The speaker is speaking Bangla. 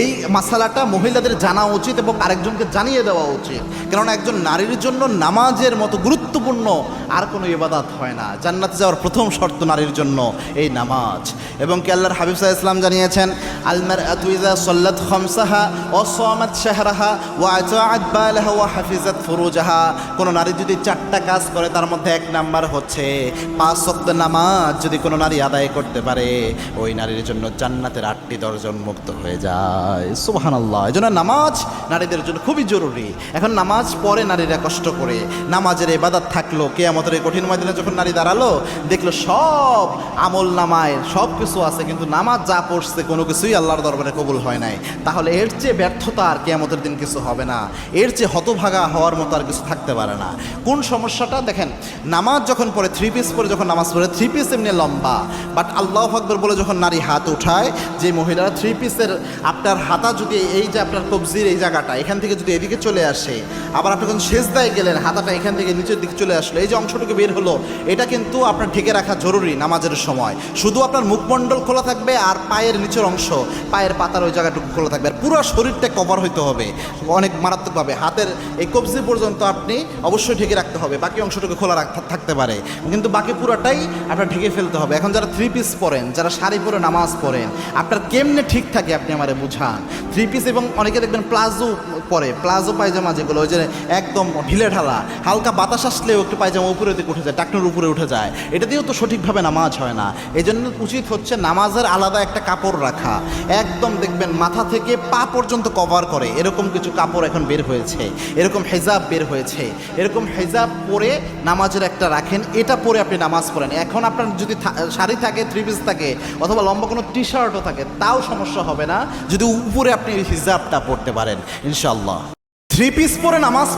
এই মাসালাটা মহিলাদের জানা উচিত এবং আরেকজনকে জানিয়ে দেওয়া উচিত, কারণ একজন নারীর জন্য নামাজের মতো গুরুত্বপূর্ণ আর কোনো ইবাদত হয় না। জান্নাতে যাওয়ার প্রথম শর্ত নারীর জন্য এই নামাজ। এবং কি আল্লাহর হাবিব সাল্লাল্লাহু আলাইহি ওয়াসাল্লাম জানিয়েছেন, আল মারআতু ইযা সাল্লাত খামসাহা ওয়া সামাত শাহরাহা ওয়া আতাআত বালাহা ওয়া হাফিজাত ফুরুজাহা। কোন নারী যদি 4টা কাজ করে তার মধ্যে এক নাম্বার হচ্ছে 5 ওয়াক্ত নামাজ যদি কোনো নারী আদায় করতে পারে, ওই নারীর জন্য জান্নাতের 8টি দরজা উন্মুক্ত হয়ে যায়। সুবহানাল্লাহ। এই জন্য নামাজ নারীদের জন্য খুবই জরুরি। এখন নামাজ পড়ে নারীরা কষ্ট করে, নামাজের ইবাদত থাকলো, কিয়ামতের এই কঠিন ময়দানে যখন নারী দাঁড়ালো দেখলো সব আমল নামায় সব কিছু আছে, কিন্তু নামাজ যা পড়ছে কোনো কিছুই আল্লাহর দরবারে কবুল হয় নাই, তাহলে এর চেয়ে ব্যর্থতা আর কিয়ামতের দিন কিছু হবে না, এর চেয়ে হতভাগা হওয়ার মতো আর কিছু থাকতে পারে না। কোন সমস্যাটা দেখেন, নামাজ যখন পড়ে 3 পিস পরে যখন নামাজ পড়ে 3 পিস এমনি লম্বা, বাট আল্লাহু আকবার বলে যখন নারী হাত উঠায়, যে মহিলারা 3 পিসের আপনার হাতা যদি এই যে আপনার কবজির এই জায়গাটা এখান থেকে যদি এদিকে চলে আসে, আবার আপনি যখন সেজদায় গেলেন হাতাটা এখান থেকে নিচের দিকে চলে আসলো, এই যে অংশটুকু বের হলো, এটা কিন্তু আপনার ঢেকে রাখা জরুরি নামাজের সময়। শুধু আপনার মুখমণ্ডল খোলা থাকবে আর পায়ের নিচের অংশ, পায়ের পাতার ওই জায়গাটুকু খোলা থাকবে, আর পুরো শরীরটা কভার হইতে হবে অনেক মারাত্মকভাবে। হাতের এই কবজি পর্যন্ত আপনি অবশ্যই ঢেকে রাখতে হবে, বাকি অংশটুকু খোলা থাকতে পারে, কিন্তু বাকি পুরোটাই আপনার ঢেকে ফেলতে হবে। এখন যারা 3 পিস পরেন, যারা শাড়ি পরে নামাজ পড়েন, আপনার কেমনে ঠিক থাকে আপনি আমারে বুঝান। 3 পিস এবং অনেকে দেখবেন প্লাজো পরে, প্লাজো পায়জামা যেগুলো ওই যে একদম ঢিলে ঢালা, হালকা বাতাস আসলেও একটু পায়জামা উপরে দিকে উঠে যায়, টাকনুর উপরে উঠে যায়, এটা দিয়েও তো সঠিকভাবে নামাজ হয় না। এই জন্য উচিত হচ্ছে নামাজের আলাদা একটা কাপড় রাখা, একদম দেখবেন মাথা থেকে পা পর্যন্ত কভার করে এরকম কিছু কাপড় এখন বের হয়েছে, এরকম হেজাব বের হয়েছে, এরকম হেজাব পরে নামাজের একটা রাখেন, এটা পরে আপনি নামাজ পড়েন। এখন আপনার যদি শাড়ি থাকে, 3 পিস থাকে, অথবা লম্বা কোনো টি শার্টও থাকে, তাও সমস্যা হবে না যদি উপরে আপনি হিজাবটা পড়তে পারেন ইনশাআল্লাহ। 3 পিস পরে নামাজ